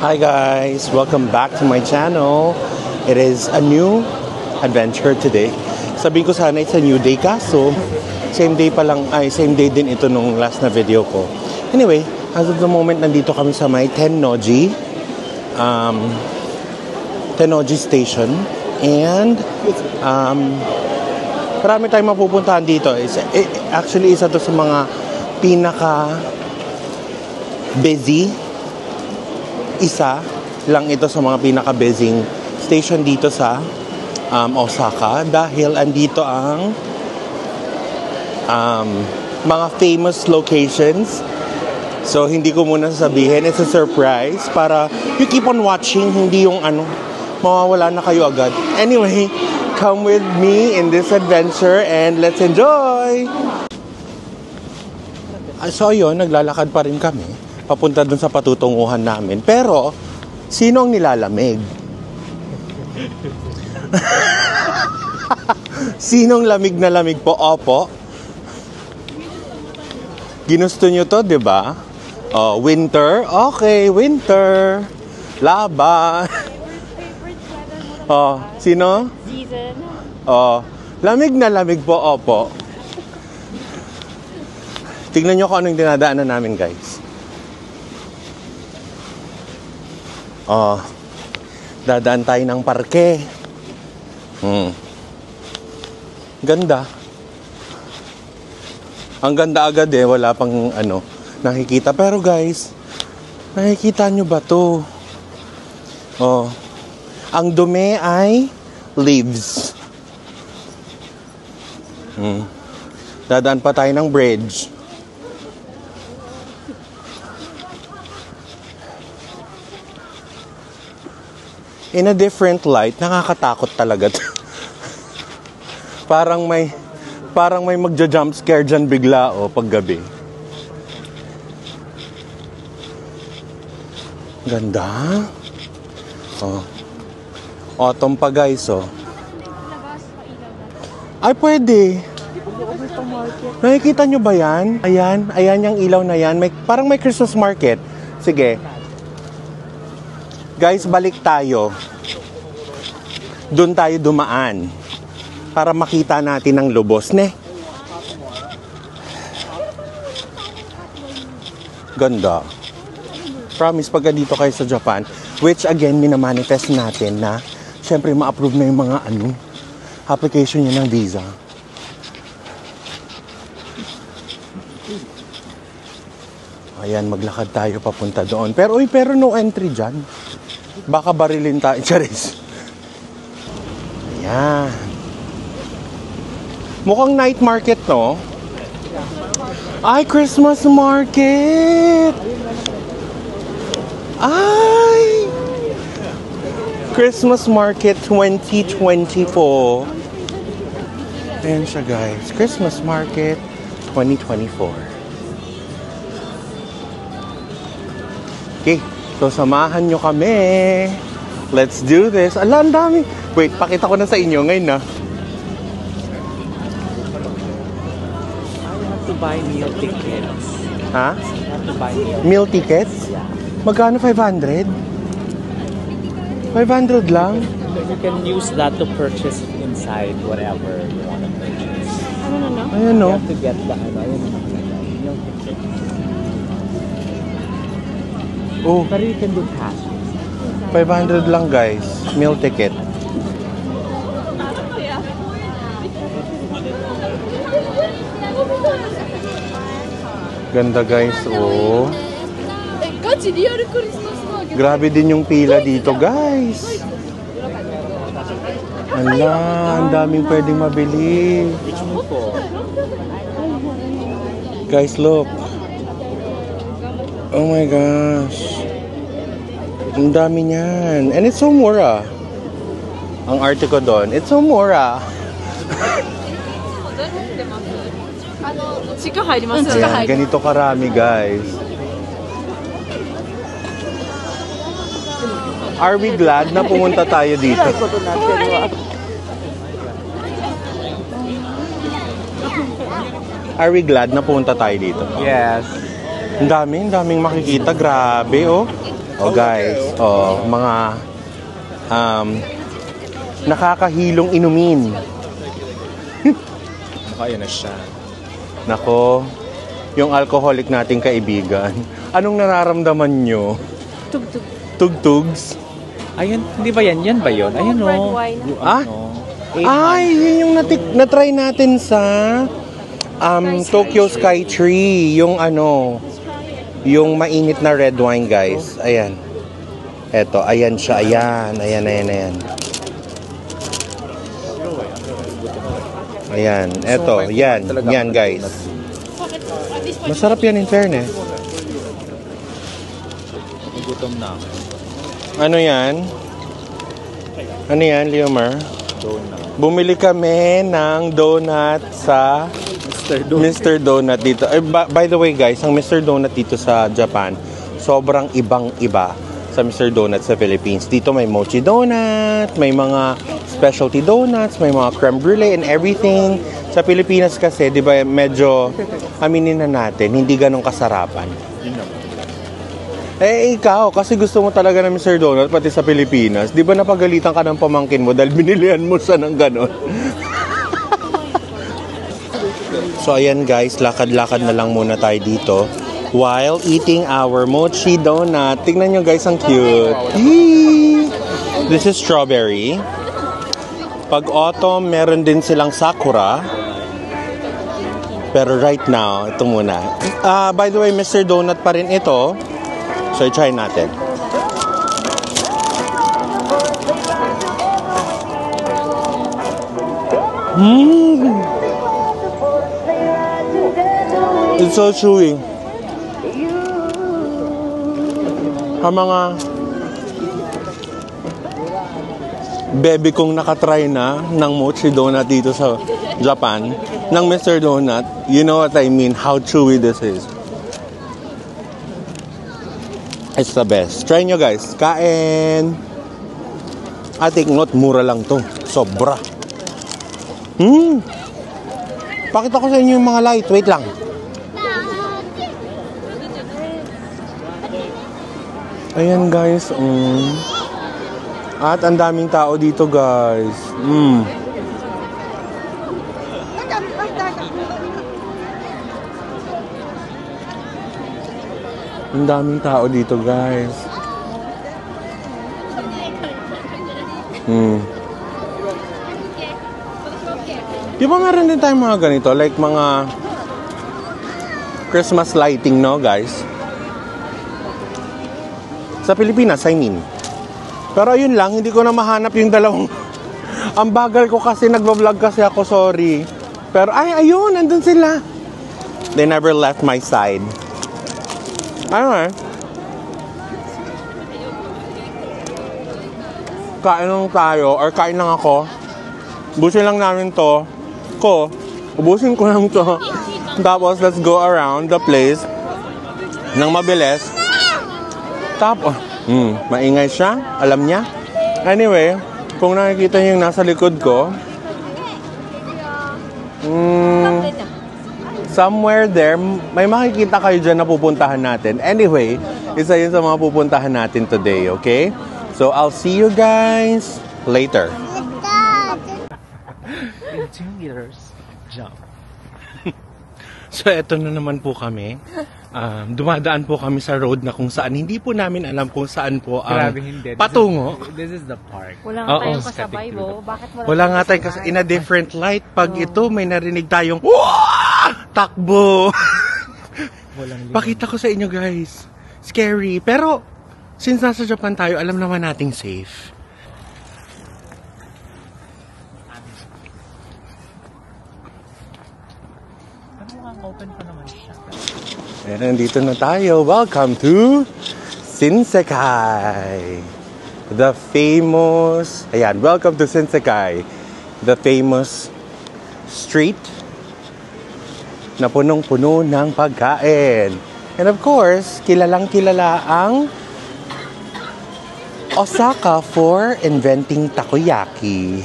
Hi guys, welcome back to my channel. It is a new adventure today. Sabihin ko sana it's a new day, kaso same day din ito nung last na video ko. Anyway, as of the moment nandito kami sa may Tennoji Station, and marami tayong mapupuntahan dito. Actually isa to sa mga pinaka busy, isa lang ito sa mga pinaka-busy station dito sa Osaka, dahil andito ang mga famous locations. So hindi ko muna sasabihin, it's a surprise para you keep on watching, hindi yung mawawala na kayo agad. Anyway, come with me in this adventure and let's enjoy! So yun, naglalakad pa rin kami papunta dun sa patutunguhan namin. Pero, sino ang nilalamig? Sinong lamig na lamig po? Opo. Ginusto nyo to, di ba? Oh, winter? Okay, winter. Laban. Oh, sino? Season. Oh, lamig na lamig po, opo. Tingnan nyo kung anong dinadaanan namin, guys. Oh, dadaan tayo ng parke. Ganda. Ang ganda agad wala pang nakikita. Pero guys, nakikita nyo ba to? Oh, ang dumi ay leaves. Dadaan pa tayo ng bridge. In a different light, nakakatakot talaga. parang may magja-jump scare dyan bigla pag gabi. Ganda. Oh. Autumn pa, guys, Ay, pwede. Nakikita nyo ba yan? Ayan yung ilaw na yan. Parang may Christmas market. Sige. Guys, balik tayo. Doon tayo dumaan para makita natin ang lubos, Ganda. Promise, pagka dito kayo sa Japan, which again, minamanifest natin na syempre ma-approve na yung mga application nyo ng visa. Ayan, maglakad tayo papunta doon. Pero no entry dyan. Baka barilin tayo. Charis. Ayan. Mukhang night market, no? Ay, Christmas market! Ay! Christmas market 2024. Ayan siya, guys. Christmas market 2024. Okay. So, samahan nyo kami. Let's do this. Ala, ang dami. Wait, pakita ko na sa inyo ngayon, I have to buy meal tickets. Ha? I have to buy Meal tickets? Yeah. Magkano? 500? 500 lang? You can use that to purchase inside whatever you want to purchase. Ayan, You no? have to get the meal ticket. Oh, But you can do cash. 500 lang, guys. Meal ticket. Ganda, guys. Oh. Grabe din yung pila dito, guys. Ala, ang daming pwedeng mabili. Guys, look. Oh my gosh. Ang dami niyan. And it's so mura. Ang arte ko doon, it's so mura. Ayan, ganito karami, guys. Are we glad na pumunta tayo dito? Are we glad na pumunta tayo dito? Yes. Ang daming makikita. Grabe, oh. Oh guys, mga nakakahilong inumin. Kaya na siya. Nako, yung alcoholic nating kaibigan. Anong nararamdaman nyo? Tug-tug. Tugtugs? Ayun, hindi ba yan? Yan ba yun? Ayun Red o. wine. Ah? 800. Ay, yun yung na-try natin sa Tokyo Sky Tree. Yung yung mainit na red wine, guys. Ayan. Eto, ayan siya. Ayan. Ayan. Eto, yan. Yan, guys. Masarap yan in fairness. Gutom na ako. Ano yan? Ano yan, Leomar? Donut. Bumili kami ng donut sa Mr. Donut dito. By the way guys, ang Mr. Donut dito sa Japan, sobrang ibang-iba sa Mr. Donut sa Philippines. Dito may mochi donut, may mga specialty donuts, may mga creme brulee and everything. Sa Pilipinas kasi, di ba, medyo aminin na natin, hindi ganun kasarapan. Ikaw, kasi gusto mo talaga ng Mr. Donut, pati sa Pilipinas. Di ba napagalitan ka ng pamangkin mo dahil binilihan mo siya ng ganon? So, ayan guys, lakad-lakad na lang muna tayo dito while eating our mochi donut. Tingnan nyo guys, ang cute. Yee! This is strawberry. Pag autumn, meron din silang sakura. Pero right now, ito muna. By the way, Mr. Donut pa rin ito. So, i-try natin. It's so chewy. Ang mga bebe kong nakatry na ng mochi donut dito sa Japan, ng Mr. Donut, you know what I mean, how chewy this is. It's the best. Try nyo guys. Kain. Take note, mura lang to. Sobra. Pakita ko sa inyo yung mga light. Wait lang. Ayan guys. At ang daming tao dito guys. Ang daming tao dito, guys. Di ba meron din tayong mga ganito? Like mga Christmas lighting, no, guys? Sa Pilipinas, I mean. Pero ayun lang, hindi ko na mahanap yung dalawang... Ang bagal ko kasi, nagbablog kasi ako, sorry. Pero, ayun, nandun sila. They never left my side. Ano kain lang tayo or kain lang ako. Ubusin lang namin to. Ubusin ko lang to. Tapos let's go around the place nang mabilis. Tapos maingay siya, alam niya. Anyway, kung nakikita niyo yung nasa likod ko, somewhere there, may makikita kayo dyan na pupuntahan natin. Anyway, isa yun sa mga pupuntahan natin today, okay? So, I'll see you guys later. 2 meters jump. So, eto na naman po kami. Dumadaan po kami sa road na kung saan. Hindi po namin alam kung saan po ang patungo. This is the park. Wala nga tayong kasabay, Bo. Bakit wala nga tayong kasabay. In a different light. Pag ito, may narinig tayong takbo. Pakita ko sa inyo, guys. Scary. Pero, since nasa Japan tayo, alam naman nating safe. Open pa naman siya. Ayan, nandito na tayo. Welcome to Shinsekai. The famous... Ayan, welcome to Shinsekai. The famous street na punong-puno ng pagkain. And of course, kilalang-kilala ang Osaka for inventing takoyaki.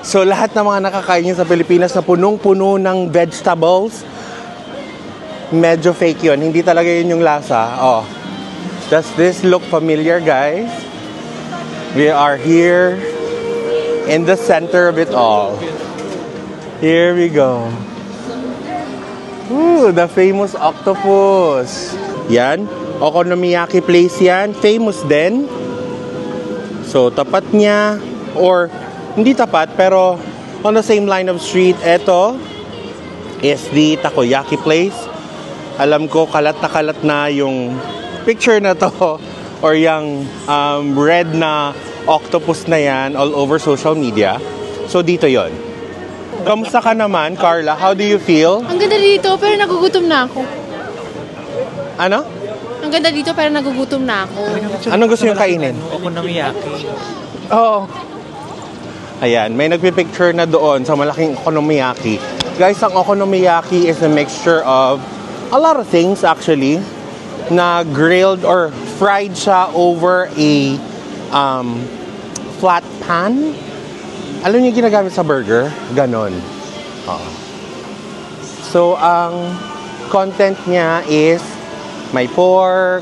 So, lahat ng mga nakakain nyo sa Pilipinas na punong-puno ng vegetables, medyo fake yun. Hindi talaga yun yung lasa. Does this look familiar, guys? We are here in the center of it all. Here we go. Ooh, the famous octopus. Yan, Okonomiyaki place yan. Famous din. So, tapat niya, or hindi tapat, pero on the same line of street, eto is the takoyaki place. Alam ko, kalat na yung picture na to or yung red na octopus na yan all over social media. So, dito yon. Kamusta ka naman, Carla? How do you feel? Ang ganda dito, pero nagugutom na ako. Ano? Ang ganda dito, pero nagugutom na ako. Anong gusto yung kainin? Okonomiyaki. Oo. Ayan, may nagpipicture na doon sa malaking okonomiyaki. Guys, ang okonomiyaki is a mixture of a lot of things actually, na grilled or fried siya over a flat pan. Alam niyo yung ginagamit sa burger? Ganon. So, ang content niya is may pork,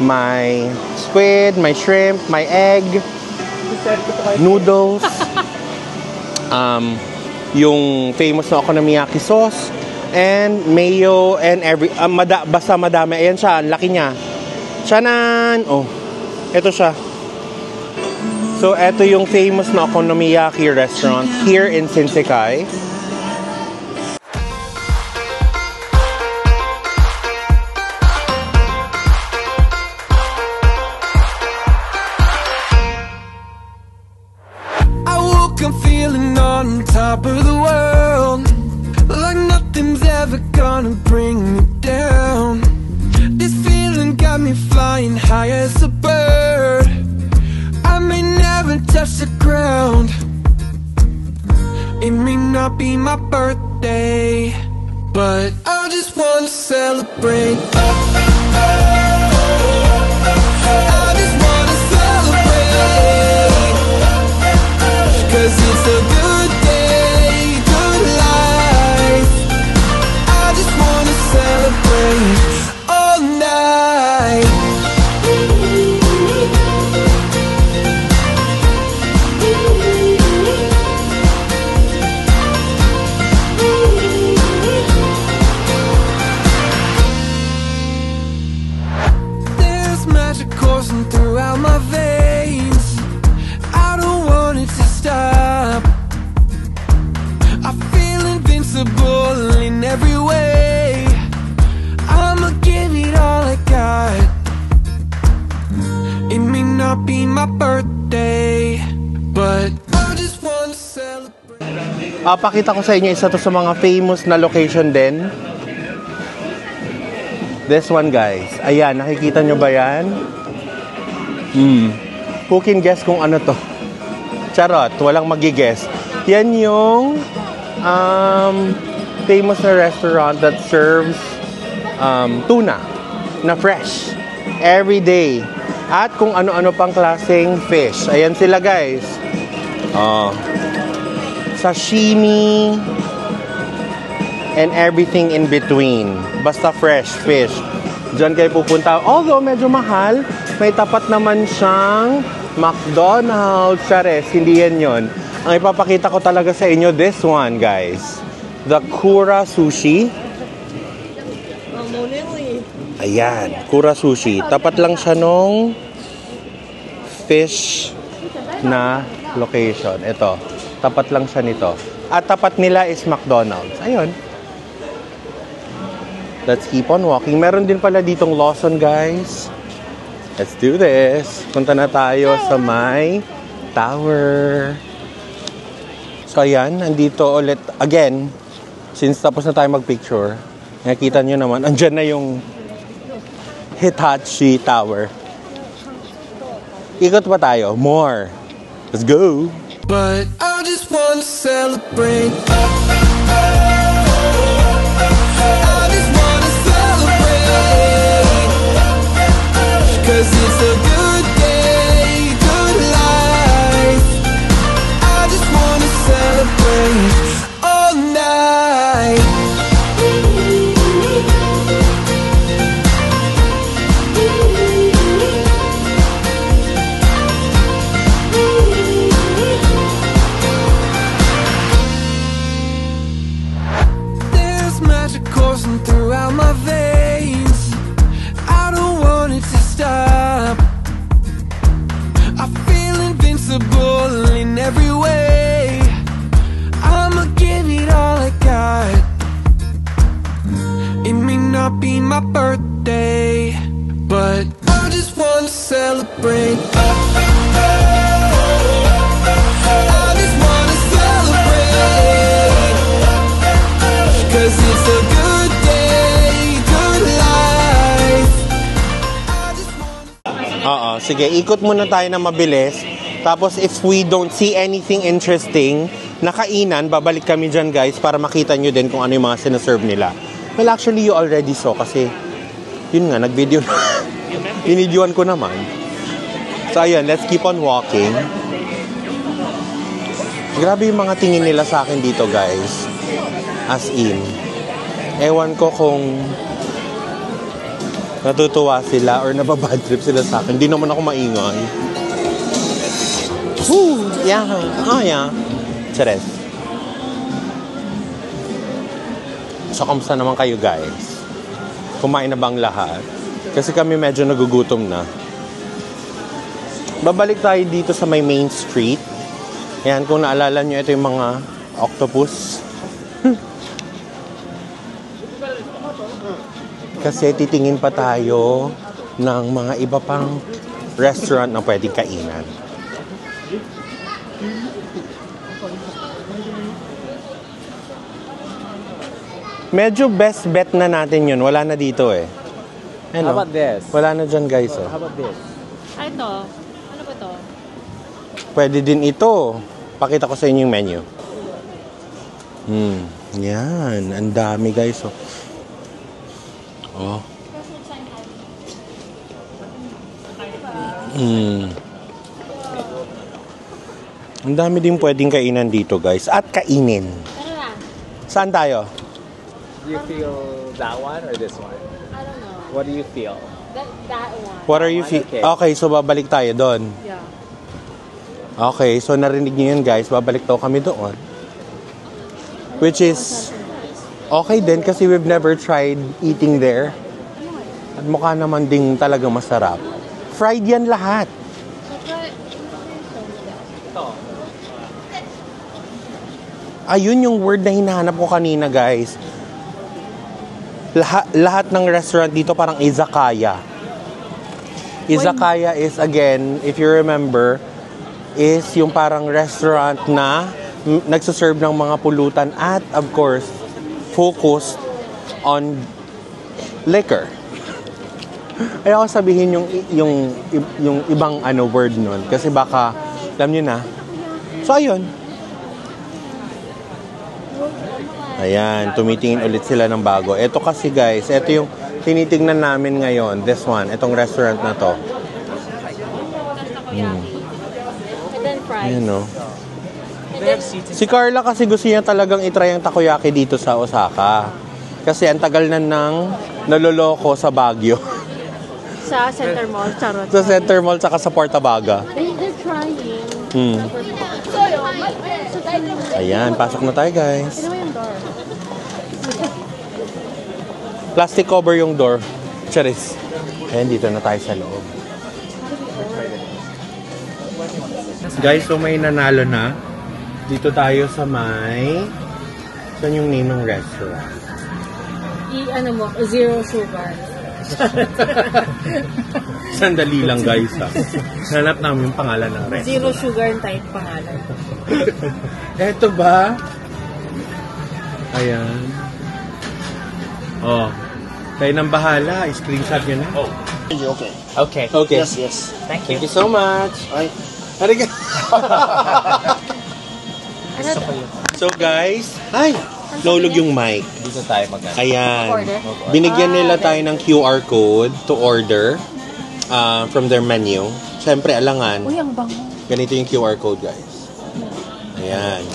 may squid, may shrimp, may egg, noodles, yung famous na okonomiyaki sauce, and mayo, and basta madami. Ayan siya, ang laki niya. Tiyanan! Oh, eto siya. So, eto yung famous na okonomiyaki restaurant here in Sinsekai. I'm feeling on top of the world, like nothing's ever gonna bring me down. This feeling got me flying high as a bird. I may never touch the ground. It may not be my birthday, but I just wanna celebrate. I just wanna celebrate, 'cause it's a good day, good life. I just wanna celebrate all night. There's magic coursing throughout my veins. I don't want it to stop. I feel invincible in every way. I'ma give it all I got. It may not be my birthday, but I just want to celebrate. Pakita ko sa inyo, isa to sa mga famous na location din. This one, guys. Ayan, nakikita nyo ba yan? Who can guess kung ano to? Charot, walang magigess. Yan yung famous na restaurant that serves tuna na fresh every day. At kung ano-ano pang klaseng fish. Ayan sila, guys. Sashimi and everything in between. Basta fresh fish. Diyan kayo pupunta. Although medyo mahal, may tapat naman siyang McDonald's. Chares, hindi yan yun. Ang ipapakita ko talaga sa inyo, this one, guys. The Kura Sushi. Ayan, Kura Sushi. Tapat lang siya nung fish na location. Ito, tapat lang siya nito. At tapat nila is McDonald's. Ayun. Let's keep on walking. Meron din pala ditong Lawson, guys. Let's do this. Punta na tayo sa may tower. So, ayan. Nandito ulit. Again, since tapos na tayo mag-picture, nakikita nyo naman, andyan na yung Hitachi Tower. Ikot pa tayo. More. Let's go. But I just want to celebrate. I just want to celebrate, 'cause it's a good day, good life. I just want to celebrate all night. celebrate. I just wanna celebrate, 'cause it's a good day, good life. I just wanna... Sige, ikot muna tayo na mabilis. Tapos if we don't see anything interesting na kainan, babalik kami dyan guys para makita nyo din kung ano yung mga sinaserve nila. Well, actually, you already saw kasi yun nga, nag-video na. Binidyoan ko naman. So, ayun, let's keep on walking. Grabe yung mga tingin nila sa akin dito, guys. As in. Ewan ko kung natutuwa sila or nababad trip sila sa akin. Hindi naman ako maingay. Woo! Yeah. Oh, yeah. Chares. So, kamusta naman kayo, guys? Kumain na bang lahat? Kasi kami medyo nagugutom na. Babalik tayo dito sa may main street. Ayan, kung naalala nyo, ito yung mga octopus. Kasi titingin pa tayo ng mga iba pang restaurant na pwedeng kainan. Medyo best bet na natin yun. Wala na dito eh. Ano? How about this? Wala na dyan guys. Oh. How about this? Ay, ito. Ano ba to? Pwede din ito. Pakita ko sa inyo yung menu. Yan. Ang dami guys. Oh. Oh. Ang dami din pwedeng kainan dito guys. At kainin. Ano na? Saan tayo? Do you feel that one or this one? I don't know. What do you feel? That one. What are you Okay. Okay, so babalik tayo doon. Yeah. Okay, so narinig niyo yun guys. Babalik daw kami doon. Which is okay din kasi we've never tried eating there. At mukha naman ding talaga masarap. Fried yan lahat. Ayun yung word na hinahanap ko kanina guys. Lahat ng restaurant dito parang izakaya. Izakaya is again, if you remember, is yung parang restaurant na nagsaserve ng mga pulutan at of course, focused on liquor. Ayaw ko sabihin yung ibang word nun kasi baka alam niyo na. So ayun. Ayan, tumitingin ulit sila ng bago. Ito kasi guys, ito yung tinitingnan namin ngayon. This one, itong restaurant na to. And then fries. Ayan o. Si Carla kasi gusto niya talagang itry ang takoyaki dito sa Osaka. Kasi ang tagal na nang naloloko sa Baguio. Sa Center Mall, charot. Sa Center Mall tsaka sa Portabaga. They're trying. Ayan, pasok na tayo guys. Ano yung door? Plastic cover yung door. Charis. Ayan, dito na tayo sa loob. Guys, so may nanalo na. Dito tayo sa may... Saan yung name ng restaurant? Ano mo, zero sugar. Sandali lang guys ha. Hanap namin yung pangalan ng restaurant. Zero sugar type pangalan. Eto ba? Ayan. Oh. Kayo nang bahala. Screenshot nyo na. Oh, okay. Okay. Okay. Yes, yes. Thank you. Thank you so much. Ay, Arigato. So guys, ay, nahulog yung mic. Dito tayo mag-ano. Ayan. Order? Binigyan nila tayo ng QR code to order from their menu. Siyempre, alangan. Uy, ang bango. Ganito yung QR code, guys. Ayan.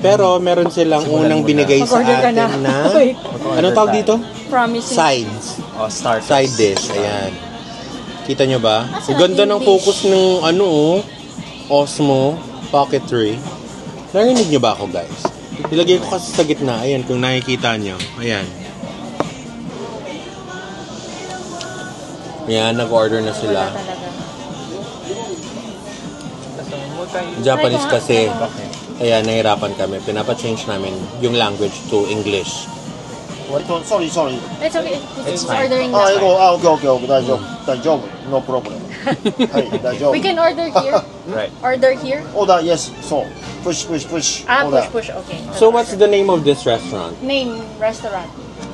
Pero meron silang unang binigay sa Mag-order ka atin na. na... Wait. Anong tawag dito? Promising. Sides. Oh, starters. Side dish. Ayan. Kita nyo ba? Asa Ang ganda ng English? focus ng Osmo Pocket 3. Narinig nyo ba ako, guys? Ilagay ko kasi sa gitna. Ayan, kung nakikita nyo. Ayan. Ayan, nag-order na sila. Japanese kasi. Ayan, nahirapan kami. Pinapa-change namin yung language to English. sorry. It's okay. It's It's fine. ordering Ah, na. okay, 大丈夫、大丈夫。No problem. We can order here. Right. Order here. Order, yes. So, push. Order. Push. Okay. So what's the name of this restaurant? Name restaurant.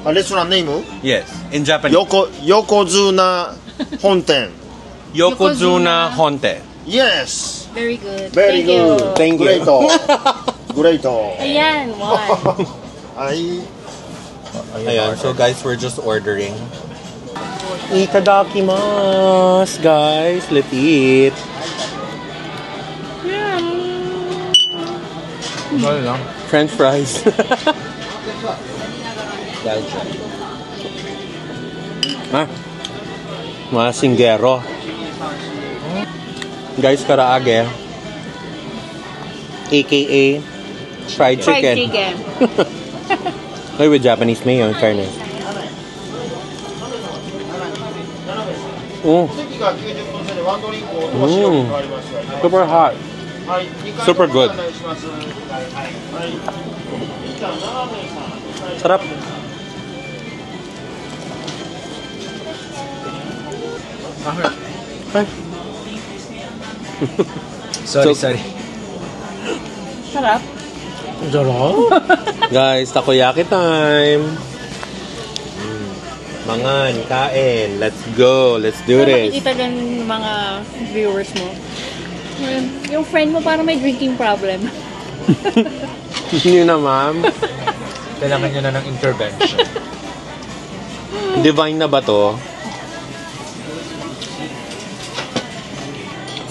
Restaurant name? Yes, in Japanese. Yokozuna Honten. Yokozuna Honte. Yes. Very good. Very Thank you. good. Thank you. Great. Ayan, one. Ayan, so guys, we're just ordering. Itadakimasu, guys. Let's eat. French fries. Mga singgero. Guys, karaage. AKA fried chicken. Ay, with Japanese mayo, in fairness. Super hot. Super good. Sarap. Ay. Sorry. Sarap. Guys, takoyaki time. Mangan, kain. Let's go. Let's do this. Makikita ng mga viewers mo. Yung friend mo parang may drinking problem. Hindi na, ma'am. Kailangan nyo na ng intervention. Divine na ba to?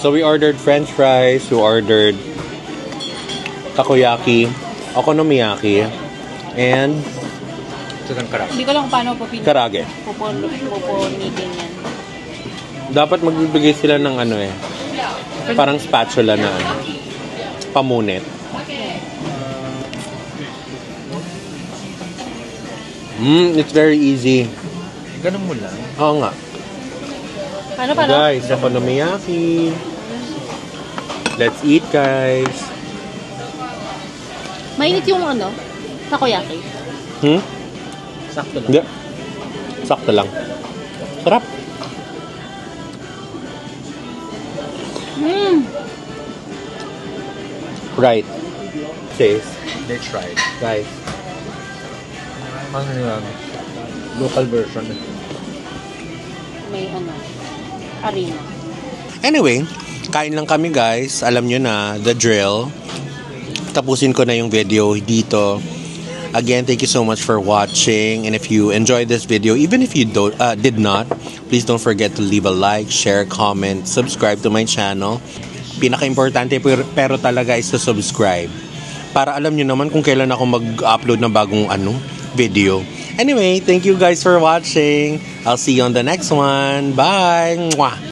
So we ordered French fries, we ordered takoyaki, okonomiyaki, and Hindi ko lang paano karage. pupunitin yan. Dapat magbibigay sila ng ano eh. Parang spatula na ano, pamunit. It's very easy. Ganun mo lang. Oo nga. Paano? Guys, okonomiyaki. Let's eat, guys. Mainit yung ano? Takoyaki. Sakto lang. Hindi. Sakto lang. Sarap. Right. Cheers. They tried. Guys. Ano yun? Local version. May ano? Harina. Anyway, kain lang kami, guys. Alam nyo na, the drill. Tapusin ko na yung video dito. Again, thank you so much for watching. And if you enjoyed this video, even if you did not, please don't forget to leave a like, share, comment, subscribe to my channel. Pinaka-importante pero talaga is to subscribe. Para alam nyo naman kung kailan ako mag-upload ng bagong video. Anyway, thank you guys for watching. I'll see you on the next one. Bye! Mwah!